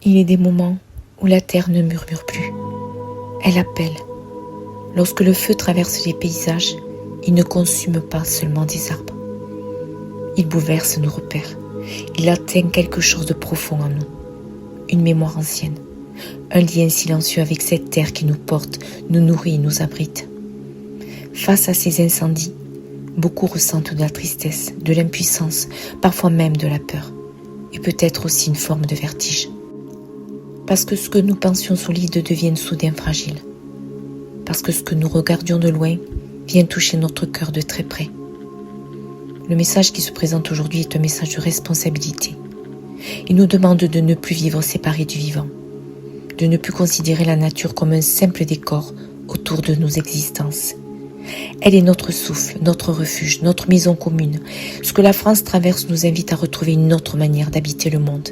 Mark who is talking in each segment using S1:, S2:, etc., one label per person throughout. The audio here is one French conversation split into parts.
S1: Il est des moments où la terre ne murmure plus. Elle appelle. Lorsque le feu traverse les paysages, il ne consume pas seulement des arbres. Il bouleverse nos repères. Il atteint quelque chose de profond en nous. Une mémoire ancienne. Un lien silencieux avec cette terre qui nous porte, nous nourrit et nous abrite. Face à ces incendies, beaucoup ressentent de la tristesse, de l'impuissance, parfois même de la peur. Et peut-être aussi une forme de vertige. Parce que ce que nous pensions solide devient soudain fragile. Parce que ce que nous regardions de loin vient toucher notre cœur de très près. Le message qui se présente aujourd'hui est un message de responsabilité. Il nous demande de ne plus vivre séparés du vivant, de ne plus considérer la nature comme un simple décor autour de nos existences. Elle est notre souffle, notre refuge, notre maison commune. Ce que la France traverse nous invite à retrouver une autre manière d'habiter le monde,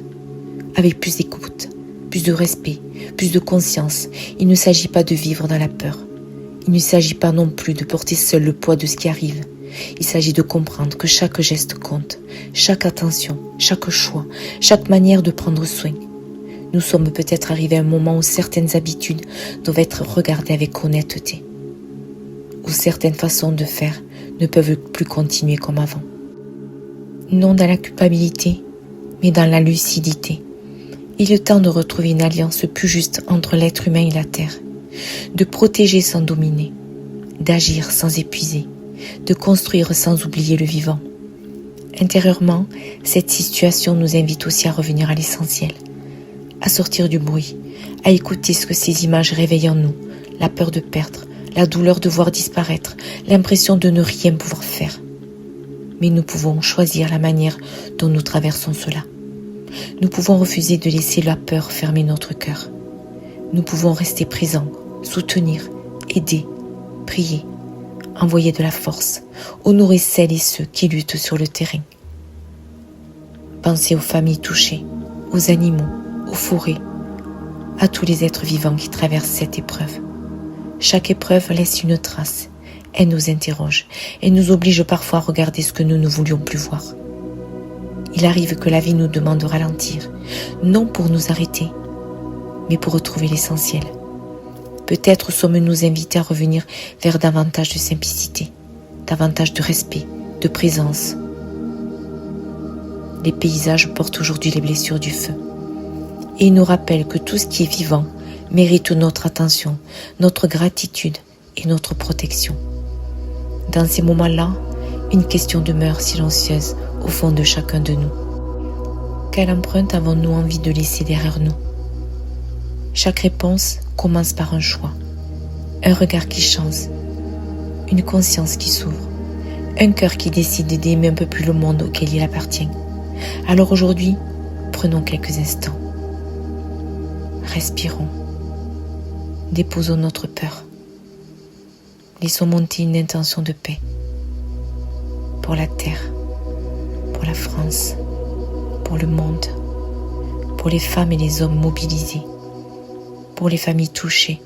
S1: avec plus d'écoute, plus de respect, plus de conscience. Il ne s'agit pas de vivre dans la peur. Il ne s'agit pas non plus de porter seul le poids de ce qui arrive. Il s'agit de comprendre que chaque geste compte, chaque attention, chaque choix, chaque manière de prendre soin. Nous sommes peut-être arrivés à un moment où certaines habitudes doivent être regardées avec honnêteté, où certaines façons de faire ne peuvent plus continuer comme avant. Non dans la culpabilité, mais dans la lucidité. Il est temps de retrouver une alliance plus juste entre l'être humain et la terre, de protéger sans dominer, d'agir sans épuiser, de construire sans oublier le vivant. Intérieurement, cette situation nous invite aussi à revenir à l'essentiel, à sortir du bruit, à écouter ce que ces images réveillent en nous, la peur de perdre, la douleur de voir disparaître, l'impression de ne rien pouvoir faire. Mais nous pouvons choisir la manière dont nous traversons cela. Nous pouvons refuser de laisser la peur fermer notre cœur. Nous pouvons rester présents, soutenir, aider, prier, envoyer de la force, honorer celles et ceux qui luttent sur le terrain. Pensez aux familles touchées, aux animaux, aux forêts, à tous les êtres vivants qui traversent cette épreuve. Chaque épreuve laisse une trace. Elle nous interroge et nous oblige parfois à regarder ce que nous ne voulions plus voir. Il arrive que la vie nous demande de ralentir, non pour nous arrêter, mais pour retrouver l'essentiel. Peut-être sommes-nous invités à revenir vers davantage de simplicité, davantage de respect, de présence. Les paysages portent aujourd'hui les blessures du feu. Et ils nous rappellent que tout ce qui est vivant mérite notre attention, notre gratitude et notre protection. Dans ces moments-là, une question demeure silencieuse au fond de chacun de nous. Quelle empreinte avons-nous envie de laisser derrière nous? Chaque réponse commence par un choix, un regard qui change, une conscience qui s'ouvre, un cœur qui décide d'aimer un peu plus le monde auquel il appartient. Alors aujourd'hui, prenons quelques instants. Respirons. Déposons notre peur. Laissons monter une intention de paix. Pour la terre, pour la France, pour le monde, pour les femmes et les hommes mobilisés, pour les familles touchées,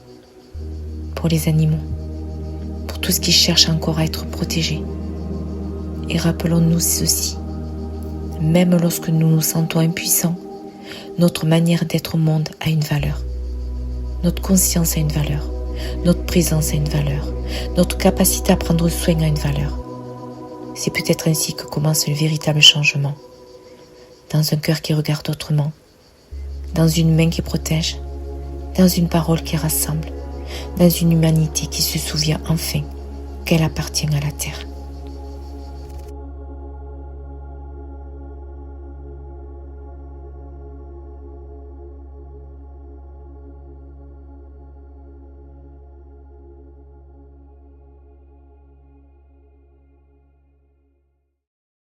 S1: pour les animaux, pour tout ce qui cherche encore à être protégé. Et rappelons-nous ceci, même lorsque nous nous sentons impuissants, notre manière d'être au monde a une valeur. Notre conscience a une valeur. Notre présence a une valeur. Notre capacité à prendre soin a une valeur. C'est peut-être ainsi que commence le véritable changement. Dans un cœur qui regarde autrement, dans une main qui protège, dans une parole qui rassemble, dans une humanité qui se souvient enfin qu'elle appartient à la terre.